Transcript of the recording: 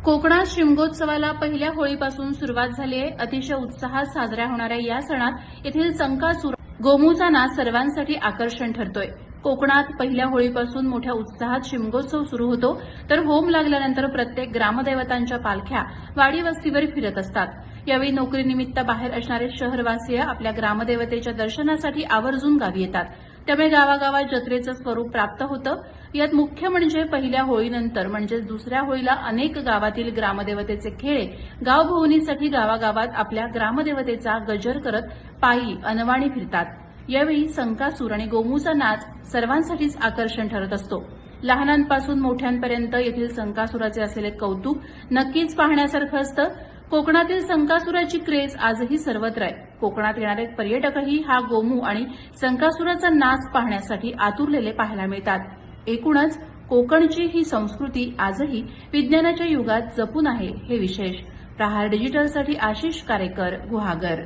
कोकणात शिमगोत्सवाला पहिल्या होळीपासून सुरुवात झाली आहे। अतिशय उत्साहात साजऱ्या होणाऱ्या या सणात येथील संकासूर गोमूचा नाच सर्वांसाठी आकर्षण ठरतोय। कोकणात पहिल्या होळीपासून मोठ्या उत्साहात शिमगोत्सव सुरू होतो, तर होम लागल्यानंतर प्रत्येक ग्रामदैवतांच्या पालख्या वाडी वस्तीवर फिरत असतात। यावेळी नोकरीनिमित्त बाहेर असणारे शहरवासीय आपल्या ग्रामदेवतेच्या दर्शनासाठी आवर्जून गावी येतात। त्यामुळे गावागावात जत्रेचं स्वरूप प्राप्त होतं। यात मुख्य म्हणजे पहिल्या होळीनंतर म्हणजेच दुसऱ्या होळीला अनेक गावातील ग्रामदेवतेचे खेळे गावभोवनीसाठी गावागावात आपल्या ग्रामदेवतेचा गजर करत पायी अनवाणी फिरतात। यावेळी संकासूर आणि गोमूचा नाच सर्वांसाठीच आकर्षण ठरत असतो। लहानांपासून मोठ्यांपर्यंत येथील संकासुराचे असलेले कौतुक नक्कीच पाहण्यासारखं असतं। कोकणातील संकासुराची क्रेज आजही सर्वत्र आहे। कोकणात येणारे पर्यटकही हा गोमू आणि संकासुराचा नाच पाहण्यासाठी आतुरलेले पाहायला मिळतात। एकूणच कोकणची ही संस्कृती आजही विज्ञानाच्या युगात जपून आहे हे विशेष। प्रहार डिजिटलसाठी आशिष कारेकर, गुहागर।